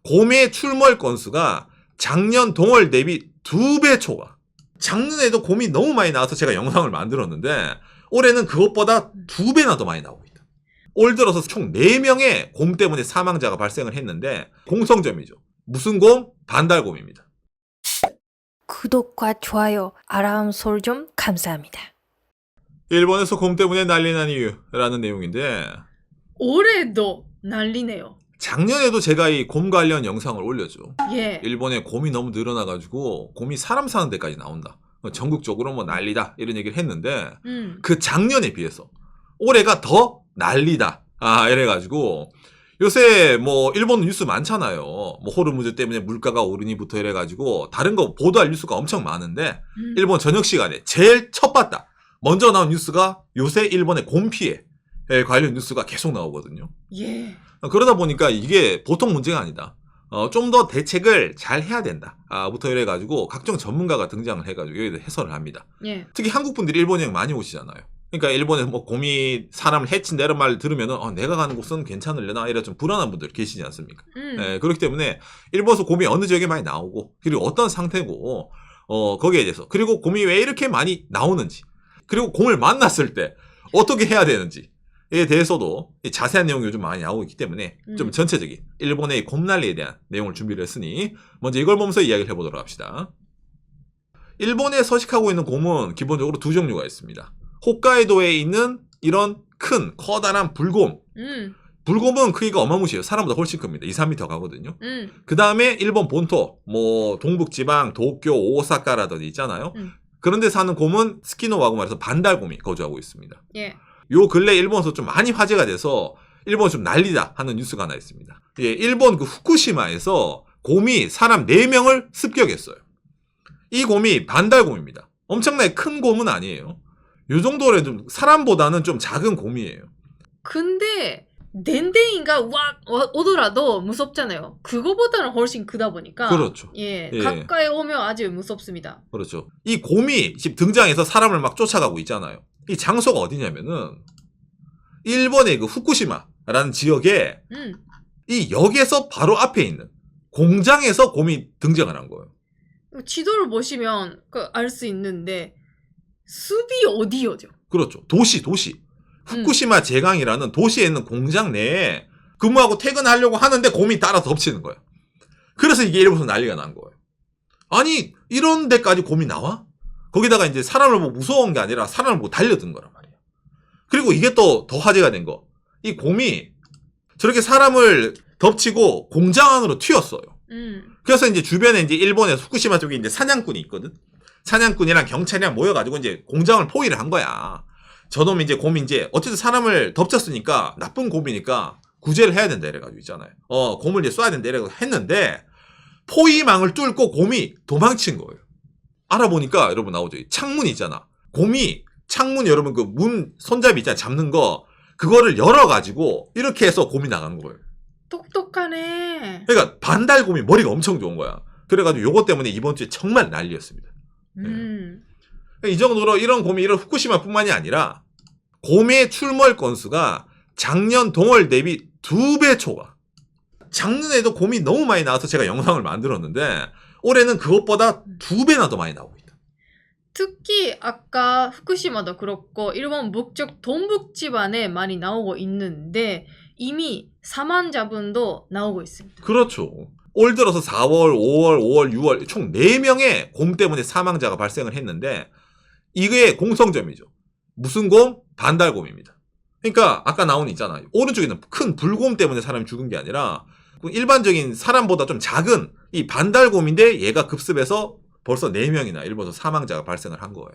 곰의 출몰 건수가 작년 동월 대비 2배 초과. 작년에도 곰이 너무 많이 나와서 제가 영상을 만들었는데 올해는 그것보다 2배나 더 많이 나오고 있다. 올 들어서 총 4명의 곰 때문에 사망자가 발생을 했는데 공통점이죠. 무슨 곰? 반달곰입니다. 구독과 좋아요, 알람 설정 감사합니다. 일본에서 곰 때문에 난리 난 이유라는 내용인데 올해도 난리네요. 작년에도 제가 이 곰 관련 영상을 올렸죠. 예. 일본에 곰이 너무 늘어나가지고 곰이 사람 사는 데까지 나온다. 전국적으로 뭐 난리다 이런 얘기를 했는데 그 작년에 비해서 올해가 더 난리다. 이래가지고 요새 뭐 일본 뉴스 많잖아요. 뭐 호르무즈 때문에 물가가 오르니부터 이래가지고 다른 거 보도할 뉴스가 엄청 많은데 일본 저녁 시간에 제일 첫 봤다. 먼저 나온 뉴스가 요새 일본의 곰 피해 관련 뉴스가 계속 나오거든요. 예. 그러다 보니까 이게 보통 문제가 아니다. 좀 더 대책을 잘 해야 된다. 부터 이래가지고 각종 전문가가 등장을 해가지고 여기서 해설을 합니다. 예. 특히 한국 분들이 일본 여행 많이 오시잖아요. 그러니까 일본에 뭐 곰이 사람을 해친다 이런 말 들으면은 내가 가는 곳은 괜찮을려나 이런 좀 불안한 분들 계시지 않습니까? 그렇기 때문에 일본에서 곰이 어느 지역에 많이 나오고 그리고 어떤 상태고 거기에 대해서 그리고 곰이 왜 이렇게 많이 나오는지 그리고 곰을 만났을 때 어떻게 해야 되는지 에 대해서도 자세한 내용이 요즘 많이 나오고 있기 때문에 좀 전체적인 일본의 곰난리에 대한 내용을 준비를 했으니 먼저 이걸 보면서 이야기를 해보도록 합시다. 일본에 서식하고 있는 곰은 기본적으로 두 종류가 있습니다. 홋카이도에 있는 이런 큰 커다란 불곰. 불곰은 크기가 어마무시해요. 사람보다 훨씬 큽니다. 2, 3m 가거든요. 그 다음에 일본 본토, 뭐 동북지방, 도쿄, 오사카라든지 있잖아요. 그런 데 사는 곰은 스키노와고 말해서 반달곰이 거주하고 있습니다. 예. 요 근래 일본에서 좀 많이 화제가 돼서 일본 좀 난리다 하는 뉴스가 하나 있습니다. 예, 일본 그 후쿠시마에서 곰이 사람 4명을 습격했어요. 이 곰이 반달곰입니다. 엄청나게 큰 곰은 아니에요. 요 정도로 좀 사람보다는 좀 작은 곰이에요. 근데 덴데인가 와 오더라도 무섭잖아요. 그거보다는 훨씬 크다 보니까. 그렇죠. 예. 예. 가까이 오면 아주 무섭습니다. 그렇죠. 이 곰이 지금 등장해서 사람을 막 쫓아가고 있잖아요. 이 장소가 어디냐면은 일본의 그 후쿠시마라는 지역에 이 역에서 바로 앞에 있는 공장에서 곰이 등장을 한 거예요. 지도를 보시면 알 수 있는데 숲이 어디요죠? 그렇죠. 도시. 후쿠시마 제강이라는 도시에 있는 공장 내에 근무하고 퇴근하려고 하는데 곰이 따라 덮치는 거예요. 그래서 이게 일본에서 난리가 난 거예요. 아니 이런 데까지 곰이 나와? 거기다가 이제 사람을 보고 무서운 게 아니라 사람을 보고 달려든 거란 말이에요. 그리고 이게 또 더 화제가 된 거. 이 곰이 저렇게 사람을 덮치고 공장 안으로 튀었어요. 그래서 이제 주변에 이제 일본의 후쿠시마 쪽에 이제 사냥꾼이 있거든. 사냥꾼이랑 경찰이랑 모여가지고 이제 공장을 포위를 한 거야. 저놈이 이제 곰이 이제 어쨌든 사람을 덮쳤으니까 나쁜 곰이니까 구제를 해야 된다 이래가지고 있잖아요. 곰을 이제 쏴야 된다 이래가지고 했는데 포위망을 뚫고 곰이 도망친 거예요. 알아보니까 여러분 나오죠. 창문 있잖아. 곰이 창문 여러분 그 문 손잡이 있잖아. 잡는 거 그거를 열어가지고 이렇게 해서 곰이 나간 거예요. 똑똑하네. 그러니까 반달곰이 머리가 엄청 좋은 거야. 그래가지고 요거 때문에 이번 주에 정말 난리였습니다. 이 정도로 이런 곰이 이런 후쿠시마뿐만이 아니라 곰의 출몰 건수가 작년 동월 대비 2배 초과. 작년에도 곰이 너무 많이 나와서 제가 영상을 만들었는데 올해는 그것보다 2배나 더 많이 나오고 있다. 특히 아까 후쿠시마도 그렇고 일본 북쪽 동북 지방에 많이 나오고 있는데 이미 사망자분도 나오고 있습니다. 그렇죠. 올 들어서 4월, 5월, 5월, 6월 총 4명의 곰 때문에 사망자가 발생을 했는데 이게 공통점이죠. 무슨 곰? 반달곰입니다. 그러니까 아까 나온 있잖아요. 오른쪽에 있는 큰 불곰 때문에 사람이 죽은 게 아니라 일반적인 사람보다 좀 작은 이 반달곰인데 얘가 급습해서 벌써 4명이나 일본에서 사망자가 발생을 한 거예요.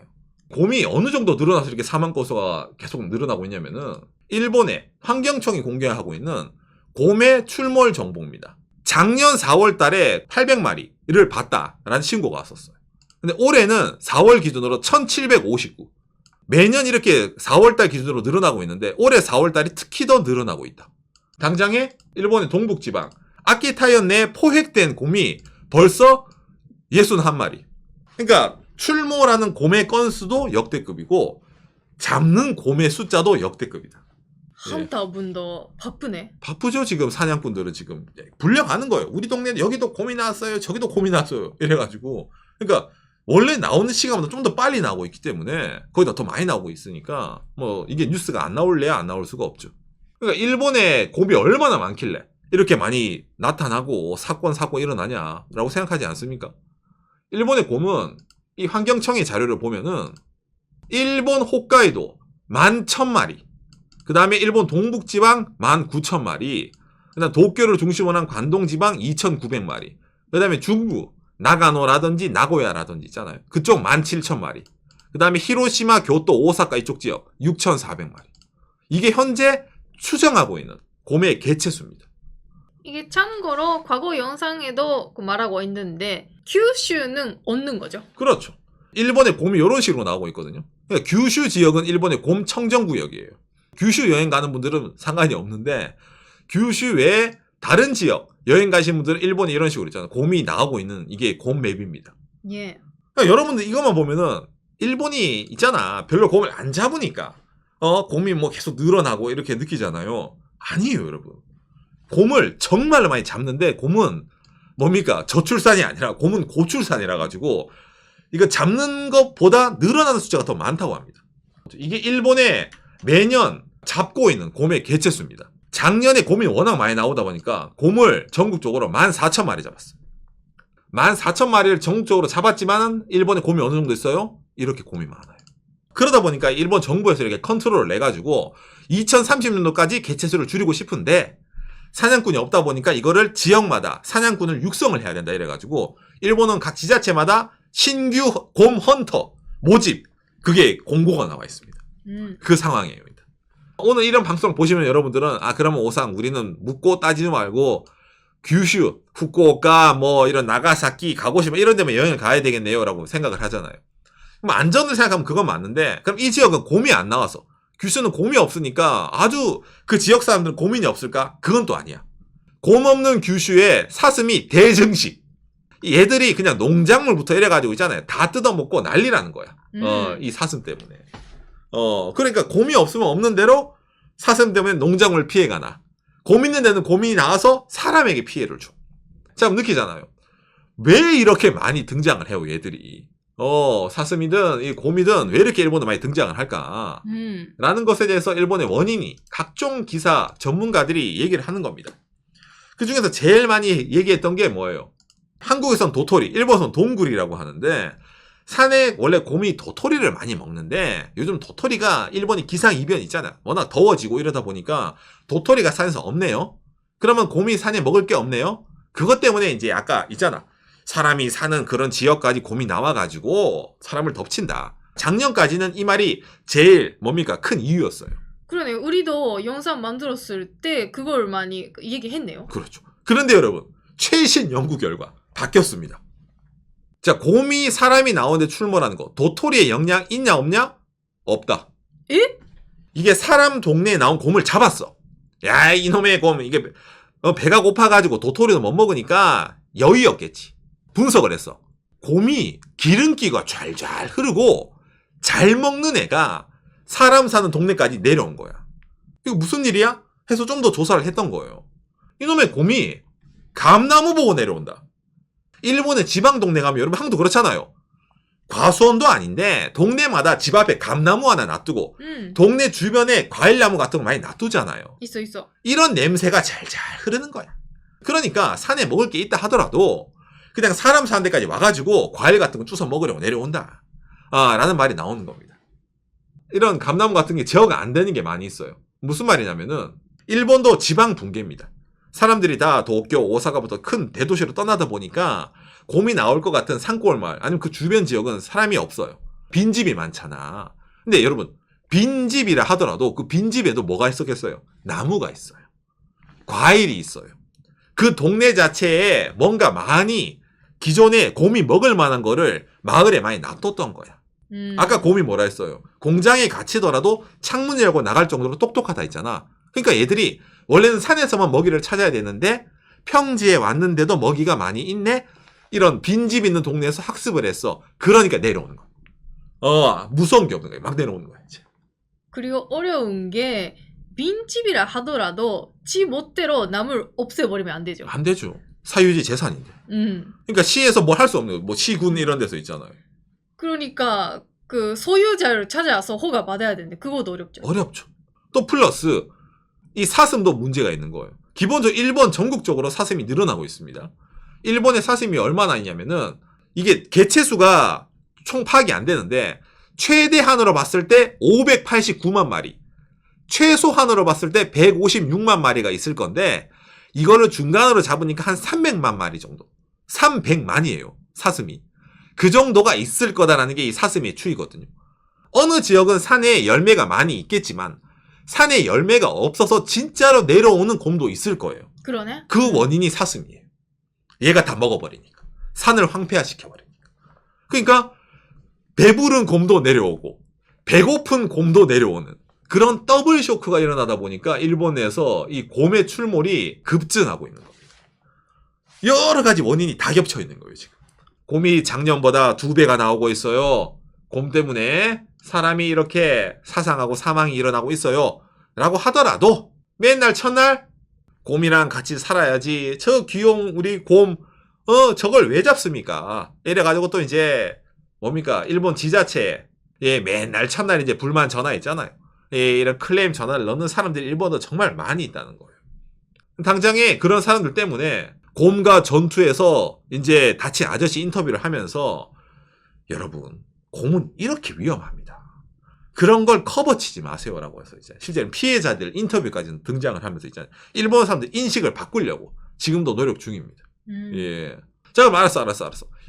곰이 어느 정도 늘어나서 이렇게 사망 건수가 계속 늘어나고 있냐면은 일본의 환경청이 공개하고 있는 곰의 출몰 정보입니다. 작년 4월 달에 800마리를 봤다라는 신고가 왔었어요. 근데 올해는 4월 기준으로 1759. 매년 이렇게 4월 달 기준으로 늘어나고 있는데 올해 4월 달이 특히 더 늘어나고 있다. 당장에 일본의 동북지방 아키타현 내에 포획된 곰이 벌써 61마리. 그러니까 출몰하는 곰의 건수도 역대급이고 잡는 곰의 숫자도 역대급이다. 헌터분도 바쁘네. 바쁘죠 지금 사냥꾼들은 지금 불려가는 거예요. 우리 동네 여기도 곰이 나왔어요. 저기도 곰이 나왔어요. 이래가지고 그러니까 원래 나오는 시간보다 좀 더 빨리 나오고 있기 때문에 거기다 더 많이 나오고 있으니까 뭐 이게 뉴스가 안 나올래야 안 나올 수가 없죠. 그러니까 일본에 곰이 얼마나 많길래 이렇게 많이 나타나고 사건 일어나냐라고 생각하지 않습니까? 일본의 곰은 이 환경청의 자료를 보면은 일본 홋카이도 11,000마리, 그 다음에 일본 동북지방 19,000마리, 그 다음 도쿄를 중심으로 한 관동지방 2,900마리, 그 다음에 중부, 나가노라든지 나고야라든지 있잖아요. 그쪽 17,000마리, 그 다음에 히로시마, 교토, 오사카 이쪽 지역 6,400마리. 이게 현재 추정하고 있는 곰의 개체수입니다. 이게 참고로 과거 영상에도 말하고 있는데 규슈는 없는 거죠. 그렇죠. 일본의 곰이 이런 식으로 나오고 있거든요. 그러니까 규슈 지역은 일본의 곰 청정구역이에요. 규슈 여행 가는 분들은 상관이 없는데 규슈 외에 다른 지역 여행 가신 분들은 일본에 이런 식으로 있잖아요. 곰이 나오고 있는 이게 곰 맵입니다. 예. 그러니까 여러분들 이것만 보면은 일본이 있잖아. 별로 곰을 안 잡으니까 곰이 뭐 계속 늘어나고 이렇게 느끼잖아요. 아니에요, 여러분. 곰을 정말로 많이 잡는데 곰은 뭡니까? 저출산이 아니라 곰은 고출산이라 가지고 이거 잡는 것보다 늘어나는 숫자가 더 많다고 합니다. 이게 일본에 매년 잡고 있는 곰의 개체수입니다. 작년에 곰이 워낙 많이 나오다 보니까 곰을 전국적으로 14,000마리 잡았어요. 14,000마리를 전국적으로 잡았지만은 일본에 곰이 어느 정도 있어요? 이렇게 곰이 많아요. 그러다 보니까 일본 정부에서 이렇게 컨트롤을 내가지고 2030년도까지 개체수를 줄이고 싶은데 사냥꾼이 없다 보니까 이거를 지역마다 사냥꾼을 육성을 해야 된다 이래가지고 일본은 각 지자체마다 신규 곰 헌터 모집 그게 공고가 나와 있습니다. 그 상황이에요. 오늘 이런 방송 보시면 여러분들은 그러면 오상 우리는 묻고 따지지 말고 규슈, 후쿠오카 뭐 이런 나가사키, 가고시마 이런 데만 여행을 가야 되겠네요 라고 생각을 하잖아요. 그럼 안전을 생각하면 그건 맞는데 그럼 이 지역은 곰이 안 나와서 규슈는 곰이 없으니까 아주 그 지역 사람들은 고민이 없을까? 그건 또 아니야. 곰 없는 규슈의 사슴이 대증식. 얘들이 그냥 농작물부터 이래가지고 있잖아요. 다 뜯어먹고 난리라는 거야. 이 사슴 때문에. 그러니까 곰이 없으면 없는 대로 사슴 때문에 농작물 피해가 나. 곰 있는 데는 곰이 나와서 사람에게 피해를 줘. 자, 느끼잖아요. 왜 이렇게 많이 등장을 해요, 얘들이. 사슴이든 이 곰이든 왜 이렇게 일본에 많이 등장을 할까? 라는 것에 대해서 일본의 원인이 각종 기사 전문가들이 얘기를 하는 겁니다. 그 중에서 제일 많이 얘기했던 게 뭐예요? 한국에선 도토리, 일본에선 동굴이라고 하는데 산에 원래 곰이 도토리를 많이 먹는데 요즘 도토리가 일본이 기상이변 있잖아. 워낙 더워지고 이러다 보니까 도토리가 산에서 없네요. 그러면 곰이 산에 먹을 게 없네요. 그것 때문에 이제 아까 있잖아. 사람이 사는 그런 지역까지 곰이 나와가지고 사람을 덮친다. 작년까지는 이 말이 제일 뭡니까? 큰 이유였어요. 그러네요. 우리도 영상 만들었을 때 그걸 많이 얘기했네요. 그렇죠. 그런데 여러분 최신 연구 결과 바뀌었습니다. 자, 곰이 사람이 나오는데 출몰하는 거 도토리의 영향 있냐 없냐? 없다. 에? 이게 사람 동네에 나온 곰을 잡았어. 야, 이놈의 곰 이게 배가 고파가지고 도토리도 못 먹으니까 여의였겠지. 분석을 했어. 곰이 기름기가 좔좔 흐르고 잘 먹는 애가 사람 사는 동네까지 내려온 거야. 이거 무슨 일이야? 해서 좀 더 조사를 했던 거예요. 이놈의 곰이 감나무 보고 내려온다. 일본의 지방 동네 가면 여러분 한국도 그렇잖아요. 과수원도 아닌데 동네마다 집 앞에 감나무 하나 놔두고 동네 주변에 과일나무 같은 거 많이 놔두잖아요. 있어. 이런 냄새가 잘잘 흐르는 거야. 그러니까 산에 먹을 게 있다 하더라도 그냥 사람 사는 데까지 와가지고 과일 같은 거 주워 먹으려고 내려온다. 라는 말이 나오는 겁니다. 이런 감나무 같은 게 제어가 안 되는 게 많이 있어요. 무슨 말이냐면은 일본도 지방 붕괴입니다. 사람들이 다 도쿄, 오사카부터 큰 대도시로 떠나다 보니까 곰이 나올 것 같은 산골 마을 아니면 그 주변 지역은 사람이 없어요. 빈집이 많잖아. 근데 여러분 빈집이라 하더라도 그 빈집에도 뭐가 있었겠어요? 나무가 있어요. 과일이 있어요. 그 동네 자체에 뭔가 많이 기존에 곰이 먹을 만한 거를 마을에 많이 놔뒀던 거야. 아까 곰이 뭐라 했어요? 공장에 갇히더라도 창문 열고 나갈 정도로 똑똑하다 했잖아. 그러니까 얘들이 원래는 산에서만 먹이를 찾아야 되는데 평지에 왔는데도 먹이가 많이 있네? 이런 빈집 있는 동네에서 학습을 했어. 그러니까 내려오는 거야. 무서운 게 없는 거야. 막 내려오는 거야, 이제. 그리고 어려운 게 빈집이라 하더라도 지 멋대로 남을 없애버리면 안 되죠. 안 되죠. 사유지 재산인데. 그러니까 시에서 뭘 할 수 없는 거예요. 뭐 시군 이런 데서 있잖아요. 그러니까 그 소유자를 찾아서 허가 받아야 되는데 그것도 어렵죠. 어렵죠. 또 플러스 이 사슴도 문제가 있는 거예요. 기본적으로 일본 전국적으로 사슴이 늘어나고 있습니다. 일본의 사슴이 얼마나 있냐면은 이게 개체수가 총 파악이 안 되는데 최대한으로 봤을 때 589만 마리, 최소한으로 봤을 때 156만 마리가 있을 건데 이거를 중간으로 잡으니까 한 300만 마리 정도. 300만이에요. 사슴이. 그 정도가 있을 거다라는 게 이 사슴의 추이거든요. 어느 지역은 산에 열매가 많이 있겠지만 산에 열매가 없어서 진짜로 내려오는 곰도 있을 거예요. 그러네. 그 원인이 사슴이에요. 얘가 다 먹어버리니까. 산을 황폐화시켜버리니까. 그러니까 배부른 곰도 내려오고 배고픈 곰도 내려오는 그런 더블 쇼크가 일어나다 보니까 일본에서 이 곰의 출몰이 급증하고 있는 겁니다. 여러 가지 원인이 다 겹쳐 있는 거예요, 지금. 곰이 작년보다 2배가 나오고 있어요. 곰 때문에 사람이 이렇게 사상하고 사망이 일어나고 있어요. 라고 하더라도 맨날 첫날 곰이랑 같이 살아야지. 저 귀여운 우리 곰, 저걸 왜 잡습니까? 이래가지고 또 이제 뭡니까? 일본 지자체에 맨날 첫날 이제 불만 전화 있잖아요. 이런 클레임 전화를 넣는 사람들이 일본도 정말 많이 있다는 거예요. 당장에 그런 사람들 때문에 곰과 전투에서 이제 다친 아저씨 인터뷰를 하면서 여러분, 곰은 이렇게 위험합니다. 그런 걸 커버치지 마세요라고 해서 이제 실제로 피해자들 인터뷰까지는 등장을 하면서 있잖아요. 일본 사람들 인식을 바꾸려고 지금도 노력 중입니다. 예. 제가 알았어.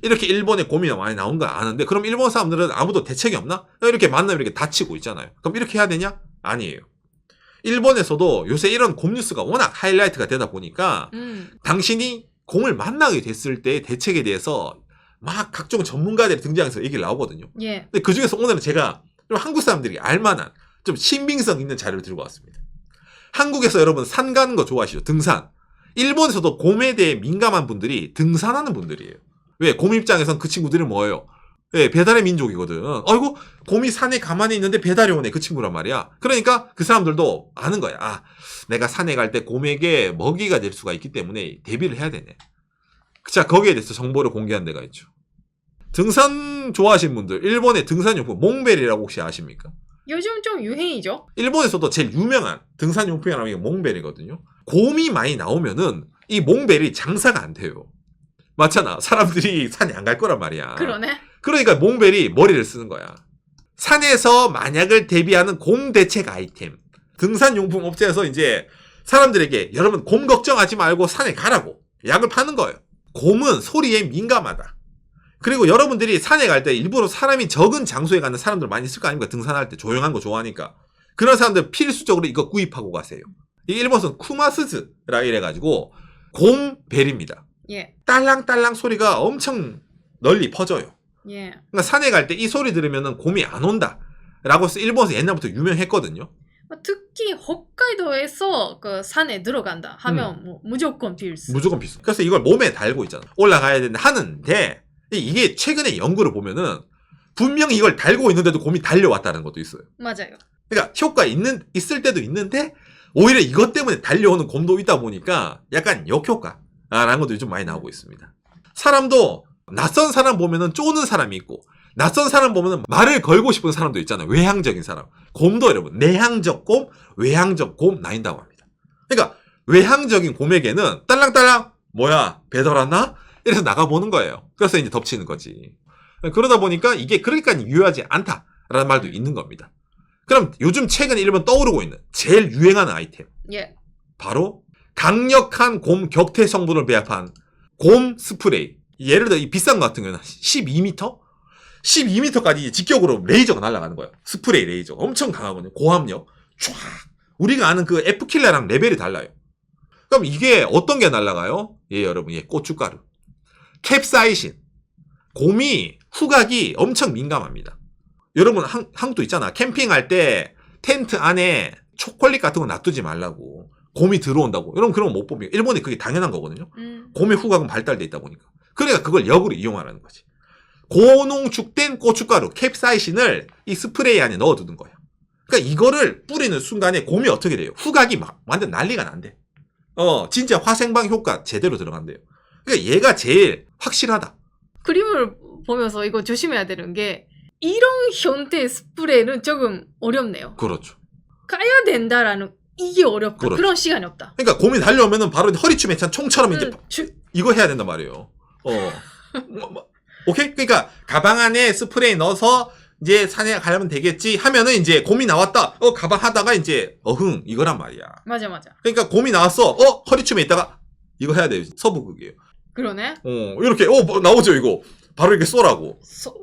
이렇게 일본에 곰이 많이 나온 거 아는데 그럼 일본 사람들은 아무도 대책이 없나? 이렇게 만나면 이렇게 다치고 있잖아요. 그럼 이렇게 해야 되냐? 아니에요. 일본에서도 요새 이런 곰 뉴스가 워낙 하이라이트가 되다 보니까 당신이 곰을 만나게 됐을 때의 대책에 대해서 막 각종 전문가들이 등장해서 얘기를 나오거든요. 예. 근데 그 중에서 오늘은 제가 좀 한국 사람들이 알만한 좀 신빙성 있는 자료를 들고 왔습니다. 한국에서 여러분 산 가는 거 좋아하시죠? 등산. 일본에서도 곰에 대해 민감한 분들이 등산하는 분들이에요. 왜? 곰 입장에선 그 친구들은 뭐예요? 예, 배달의 민족이거든. 아이고, 곰이 산에 가만히 있는데 배달이 오네. 그 친구란 말이야. 그러니까 그 사람들도 아는 거야. 아, 내가 산에 갈 때 곰에게 먹이가 될 수가 있기 때문에 대비를 해야 되네. 자, 거기에 대해서 정보를 공개한 데가 있죠. 등산 좋아하시는 분들, 일본의 등산용품, 몽벨이라고 혹시 아십니까? 요즘 좀 유행이죠. 일본에서도 제일 유명한 등산용품이라는 게 몽벨이거든요. 곰이 많이 나오면은 이 몽벨이 장사가 안 돼요. 맞잖아. 사람들이 산에 안 갈 거란 말이야. 그러네. 그러니까 몽벨이 머리를 쓰는 거야. 산에서 만약을 대비하는 곰 대책 아이템. 등산용품 업체에서 이제 사람들에게 여러분 곰 걱정하지 말고 산에 가라고 약을 파는 거예요. 곰은 소리에 민감하다. 그리고 여러분들이 산에 갈 때 일부러 사람이 적은 장소에 가는 사람들 많이 있을 거 아닙니까? 등산할 때 조용한 거 좋아하니까. 그런 사람들 필수적으로 이거 구입하고 가세요. 이 일본에서는 쿠마스즈라 이래가지고 곰벨입니다. 예. 딸랑딸랑 소리가 엄청 널리 퍼져요. 예. 그러니까 산에 갈 때 이 소리 들으면은 곰이 안 온다. 라고 해서 일본에서 옛날부터 유명했거든요. 특히 홋카이도에서 그 산에 들어간다 하면 뭐 무조건 필수. 무조건 필수. 그래서 이걸 몸에 달고 있잖아. 올라가야 되는데 하는데 이게 최근에 연구를 보면은 분명히 이걸 달고 있는데도 곰이 달려왔다는 것도 있어요. 맞아요. 그러니까 효과 있을 때도 있는데 오히려 이것 때문에 달려오는 곰도 있다 보니까 약간 역효과라는 것도 좀 많이 나오고 있습니다. 사람도 낯선 사람 보면은 쪼는 사람이 있고 낯선 사람 보면은 말을 걸고 싶은 사람도 있잖아요. 외향적인 사람. 곰도 여러분 내향적 곰, 외향적 곰 나뉜다고 합니다. 그러니까 외향적인 곰에게는 딸랑딸랑 뭐야 배달 왔나? 이래서 나가보는 거예요. 그래서 이제 덮치는 거지. 그러다 보니까 이게 그러니까 유효하지 않다라는 말도 있는 겁니다. 그럼 요즘 최근에 일본 떠오르고 있는 제일 유행하는 아이템. 예. 바로 강력한 곰 격퇴 성분을 배합한 곰 스프레이. 예를 들어 이 비싼 거 같은 경우는 12m? 12m까지 직격으로 레이저가 날아가는 거예요. 스프레이 레이저. 엄청 강하거든요. 고압력. 촤. 우리가 아는 그 F킬러랑 레벨이 달라요. 그럼 이게 어떤 게 날아가요? 예, 여러분. 예, 고춧가루. 캡사이신. 곰이 후각이 엄청 민감합니다. 여러분 한국도 있잖아. 캠핑할 때 텐트 안에 초콜릿 같은 거 놔두지 말라고. 곰이 들어온다고. 여러분 그런 거 못 봅니까? 일본에 그게 당연한 거거든요. 곰의 후각은 발달돼 있다 보니까. 그러니까 그걸 역으로 이용하라는 거지. 고농축된 고춧가루, 캡사이신을 이 스프레이 안에 넣어두는 거예요. 그러니까 이거를 뿌리는 순간에 곰이 어떻게 돼요? 후각이 막 완전 난리가 난대. 진짜 화생방 효과 제대로 들어간대요. 그러니까 얘가 제일 확실하다. 그림을 보면서 이거 조심해야 되는 게 이런 형태의 스프레이는 조금 어렵네요. 그렇죠. 까야 된다라는 이게 어렵다. 그렇죠. 그런 시간이 없다. 그러니까 곰이 달려오면은 바로 허리춤에 찬 총처럼 이제 주- 이거 해야 된단 말이에요. 오케이? 그러니까 가방 안에 스프레이 넣어서 이제 산에 가려면 되겠지 하면은 이제 곰이 나왔다. 가방 하다가 이제 어흥 이거란 말이야. 맞아. 그러니까 곰이 나왔어. 허리춤에 있다가 이거 해야 돼요. 서부극이에요. 그러네. 이렇게 뭐 나오죠 이거. 바로 이렇게 쏘라고. 서-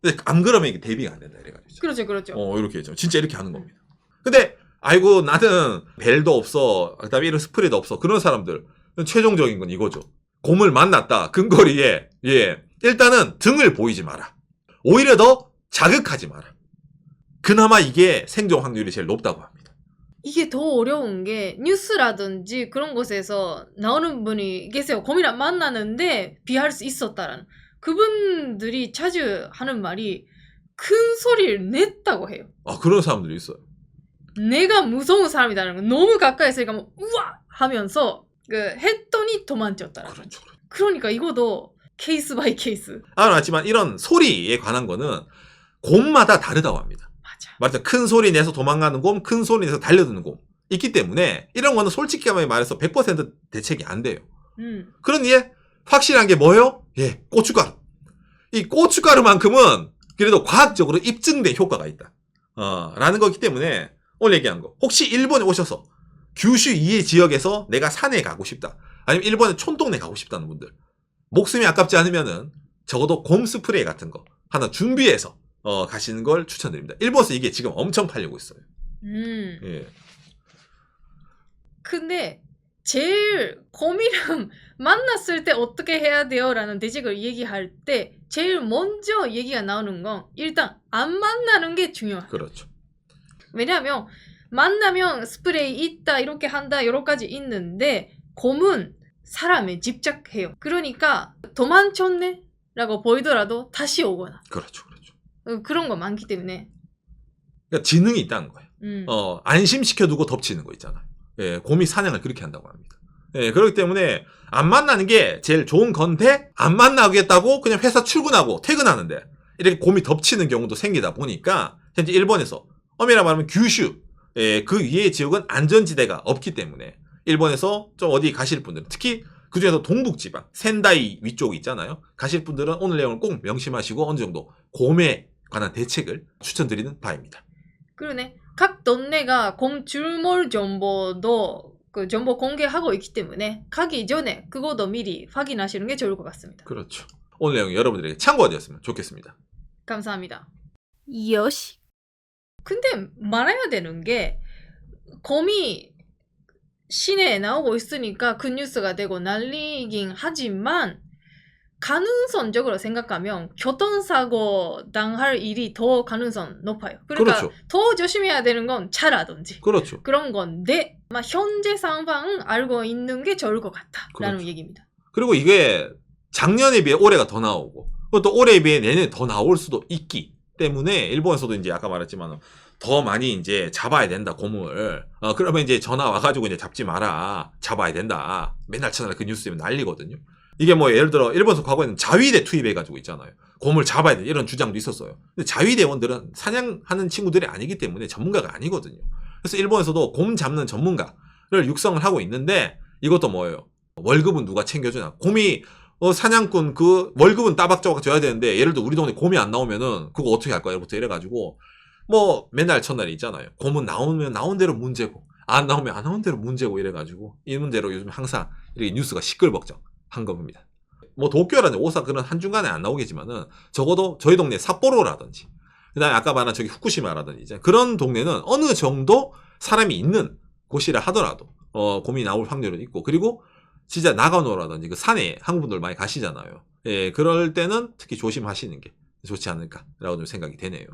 근데 안 그러면 이게 대비가 안 된다 이래가지고. 그렇죠. 이렇게 했죠. 진짜 이렇게 하는 겁니다. 근데 아이고 나는 벨도 없어. 그다음에 이런 스프레이도 없어. 그런 사람들 최종적인 건 이거죠. 곰을 만났다. 근거리에 일단은 등을 보이지 마라. 오히려 더 자극하지 마라. 그나마 이게 생존 확률이 제일 높다고 합니다. 이게 더 어려운 게 뉴스라든지 그런 곳에서 나오는 분이 계세요. 곰이랑 만나는데 비할 수 있었다라는. 그분들이 자주 하는 말이 큰 소리를 냈다고 해요. 그런 사람들이 있어요. 내가 무서운 사람이다라는 거. 너무 가까이 있으니까 뭐 우와 하면서 했더니 도망쳤다라는. 그렇죠. 그러니까 이것도 케이스 바이 케이스. 맞지만 이런 소리에 관한 거는 곰마다 다르다고 합니다. 맞아. 말하자면 큰 소리 내서 도망가는 곰, 큰 소리 내서 달려드는 곰 있기 때문에 이런 거는 솔직히 말해서 100% 대책이 안 돼요. 그러니 확실한 게 뭐예요? 고춧가루. 이 고춧가루만큼은 그래도 과학적으로 입증된 효과가 있다. 라는 거기 때문에 오늘 얘기한 거. 혹시 일본에 오셔서 규슈 이해 지역에서 내가 산에 가고 싶다. 아니면 일본의 촌동네 가고 싶다는 분들. 목숨이 아깝지 않으면은 적어도 곰 스프레이 같은 거 하나 준비해서 가시는 걸 추천드립니다. 일본에서 이게 지금 엄청 팔리고 있어요. 예. 근데 제일 곰이랑 만났을 때 어떻게 해야 돼요? 라는 대책을 얘기할 때 제일 먼저 얘기가 나오는 건 일단 안 만나는 게 중요해요. 그렇죠. 왜냐하면 만나면 스프레이 있다 이렇게 한다 여러 가지 있는데 곰은 사람에 집착해요. 그러니까 도망쳤네? 라고 보이더라도 다시 오거나 그렇죠. 그런 거 많기 때문에 그러니까 지능이 있다는 거예요. 안심시켜두고 덮치는 거 있잖아요. 곰이 사냥을 그렇게 한다고 합니다. 그렇기 때문에 안 만나는 게 제일 좋은 건데 안 만나겠다고 그냥 회사 출근하고 퇴근하는데 이렇게 곰이 덮치는 경우도 생기다 보니까 현재 일본에서 엄밀히 말하면 규슈 그 위의 지역은 안전지대가 없기 때문에 일본에서 좀 어디 가실 분들은 특히 그중에서 동북지방 센다이 위쪽 있잖아요. 가실 분들은 오늘 내용을 꼭 명심하시고 어느 정도 곰에 관한 대책을 추천드리는 바입니다. 그러네. 각 동네가 곰 출몰 정보도 그 정보 공개하고 있기 때문에 가기 전에 그것도 미리 확인하시는 게 좋을 것 같습니다. 그렇죠. 오늘 내용이 여러분들에게 참고가 되었으면 좋겠습니다. 감사합니다. 요시. 근데 말해야 되는 게 곰이 시내에 나오고 있으니까 그 뉴스가 되고 난리긴 하지만 가능성적으로 생각하면 교통사고 당할 일이 더 가능성 높아요. 그러니까 그렇죠. 더 조심해야 되는 건 차라든지 그렇죠. 그런 건데 현재 상황은 알고 있는 게 좋을 것 같다라는 그렇죠. 얘기입니다. 그리고 이게 작년에 비해 올해가 더 나오고 또 올해에 비해 내년에 더 나올 수도 있기 때문에 일본에서도 이제 아까 말했지만 더 많이 이제 잡아야 된다 곰을. 그러면 이제 전화 와가지고 이제 잡지 마라. 잡아야 된다. 맨날 전화 그 뉴스 때문에 난리거든요. 이게 뭐 예를 들어 일본에서 과거에는 자위대 투입해가지고 있잖아요. 곰을 잡아야 돼 이런 주장도 있었어요. 근데 자위대원들은 사냥하는 친구들이 아니기 때문에 전문가가 아니거든요. 그래서 일본에서도 곰 잡는 전문가를 육성을 하고 있는데 이것도 뭐예요? 월급은 누가 챙겨주나? 곰이 사냥꾼 그 월급은 따박따박 줘야 되는데 예를 들어 우리 동네 곰이 안 나오면은 그거 어떻게 할 거야? 이러부터 이래가지고 뭐 맨날 첫날이 있잖아요. 곰은 나오면 나온 대로 문제고 안 나오면 안 나온 대로 문제고 이래가지고 이 문제로 요즘 항상 이렇게 뉴스가 시끌벅적 한 겁니다. 뭐 도쿄라든지 오사카 그런 한중간에 안 나오겠지만은 적어도 저희 동네 삿포로라든지 그다음에 아까 말한 저기 후쿠시마라든지 이제 그런 동네는 어느 정도 사람이 있는 곳이라 하더라도 곰이 나올 확률은 있고 그리고 진짜 나가노라든지 그 산에 한국분들 많이 가시잖아요. 그럴 때는 특히 조심하시는 게 좋지 않을까라고 좀 생각이 되네요.